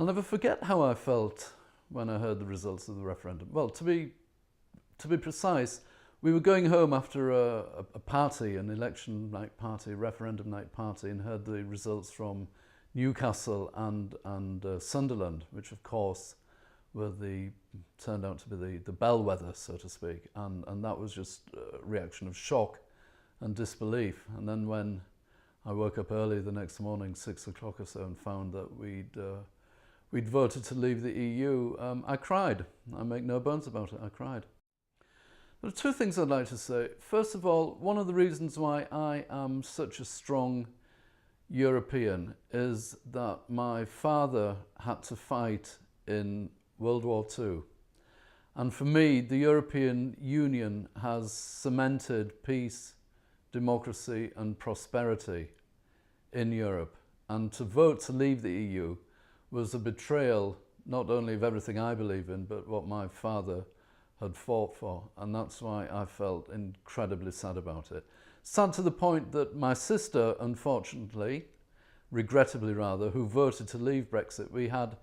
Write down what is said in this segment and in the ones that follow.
I'll never forget how I felt when I heard the results of the referendum. Well, to be precise, we were going home after a party, an election night party, referendum night party, and heard the results from Newcastle and Sunderland, which of course turned out to be the bellwether, so to speak, and that was just a reaction of shock and disbelief. And then when I woke up early the next morning, 6 o'clock or so, and found that we'd voted to leave the EU, I cried. I make no bones about it, I cried. There are two things I'd like to say. First of all, one of the reasons why I am such a strong European is that my father had to fight in World War II. And for me, the European Union has cemented peace, democracy and prosperity in Europe. And to vote to leave the EU was a betrayal not only of everything I believe in, but what my father had fought for. And that's why I felt incredibly sad about it. Sad to the point that my sister, unfortunately, regrettably rather, who voted to leave Brexit, we had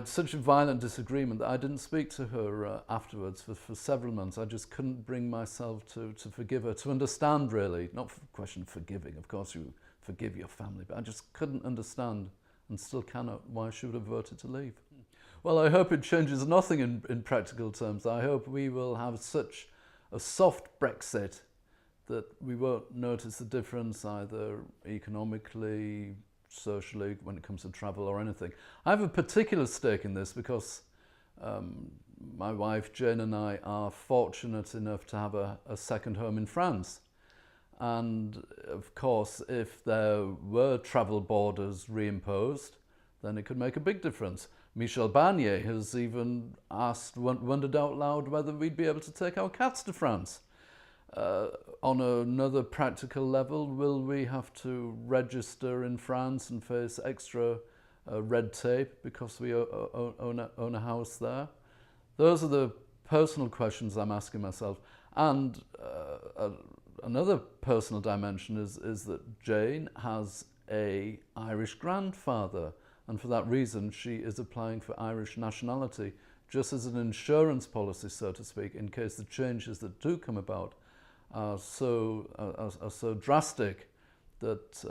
such a violent disagreement that I didn't speak to her afterwards for several months. I just couldn't bring myself to forgive her, to understand really, not a question of forgiving, of course you forgive your family, but I just couldn't understand and still cannot why she would have voted to leave. Well, I hope it changes nothing in practical terms. I hope we will have such a soft Brexit that we won't notice the difference either economically, socially, when it comes to travel or anything. I have a particular stake in this because my wife Jane and I are fortunate enough to have a second home in France. And of course, if there were travel borders reimposed, then it could make a big difference. Michel Barnier has even wondered out loud whether we'd be able to take our cats to France. On another practical level, will we have to register in France and face extra red tape because we own a house there? Those are the personal questions I'm asking myself. And another personal dimension is that Jane has an Irish grandfather, and for that reason she is applying for Irish nationality, just as an insurance policy, so to speak, in case the changes that do come about are so drastic that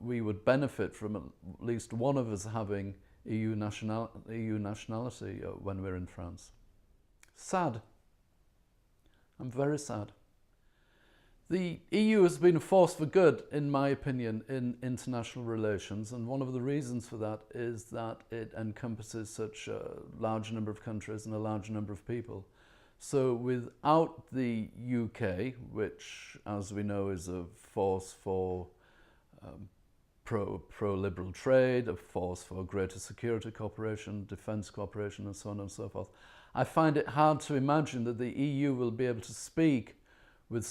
we would benefit from at least one of us having EU nationality when we're in France. Sad. I'm very sad. The EU has been a force for good, in my opinion, in international relations, and one of the reasons for that is that it encompasses such a large number of countries and a large number of people. So without the UK, which, as we know, is a force for pro-liberal trade, a force for greater security cooperation, defence cooperation, and so on and so forth, I find it hard to imagine that the EU will be able to speak with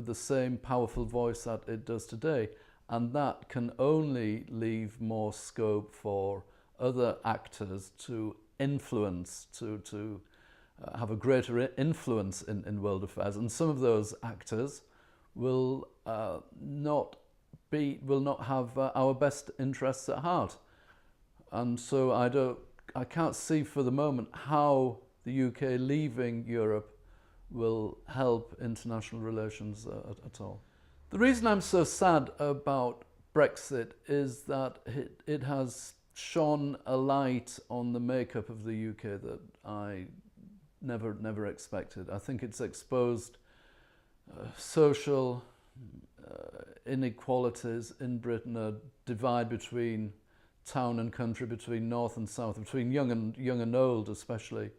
the same powerful voice that it does today, and that can only leave more scope for other actors to influence, to have a greater influence in world affairs, and some of those actors will not have our best interests at heart, and so I can't see for the moment how the UK leaving Europe will help international relations at all. The reason I'm so sad about Brexit is that it has shone a light on the makeup of the UK that I never expected. I think it's exposed social inequalities in Britain, a divide between town and country, between north and south, between young and old especially,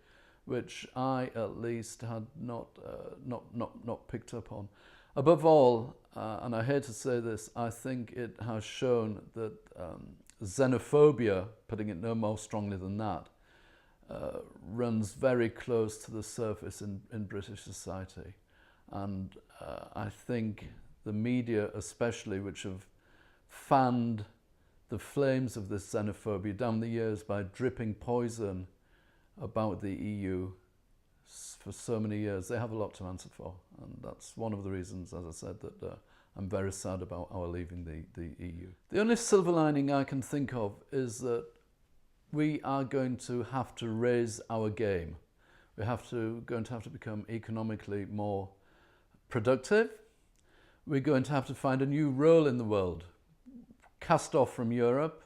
which I at least had not picked up on. Above all, and I hate to say this, I think it has shown that xenophobia, putting it no more strongly than that, runs very close to the surface in British society. And I think the media especially, which have fanned the flames of this xenophobia down the years by dripping poison about the EU for so many years, they have a lot to answer for. And that's one of the reasons, as I said, that I'm very sad about our leaving the EU. The only silver lining I can think of is that we are going to have to raise our game. We're going to have to become economically more productive. We're going to have to find a new role in the world, cast off from Europe,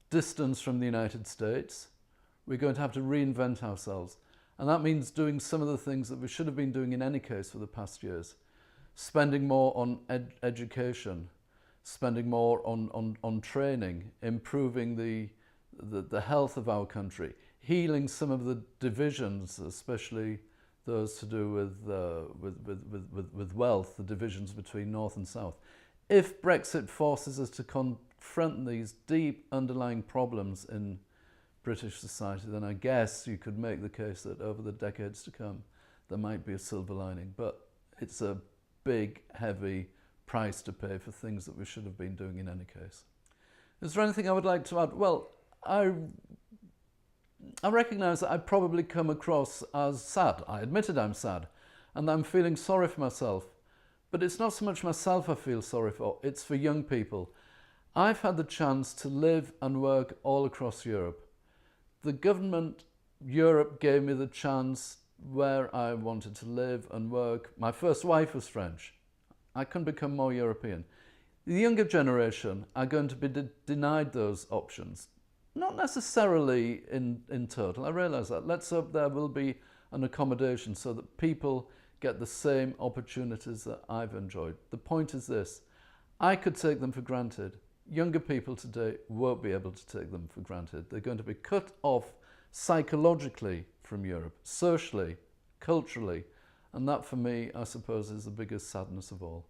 distance from the United States. We're going to have to reinvent ourselves. And that means doing some of the things that we should have been doing in any case for the past years. Spending more on education, spending more on training, improving the health of our country, healing some of the divisions, especially those to do with wealth, the divisions between North and South. If Brexit forces us to confront these deep underlying problems in British society, then I guess you could make the case that over the decades to come, there might be a silver lining. But it's a big, heavy price to pay for things that we should have been doing in any case. Is there anything I would like to add? Well, I recognise that I probably come across as sad. I admitted I'm sad, and I'm feeling sorry for myself. But it's not so much myself I feel sorry for, it's for young people. I've had the chance to live and work all across Europe. The government, Europe, gave me the chance where I wanted to live and work. My first wife was French. I couldn't become more European. The younger generation are going to be denied those options. Not necessarily in total, I realise that. Let's hope there will be an accommodation so that people get the same opportunities that I've enjoyed. The point is this: I could take them for granted. Younger people today won't be able to take them for granted. They're going to be cut off psychologically from Europe, socially, culturally, and that for me, I suppose, is the biggest sadness of all.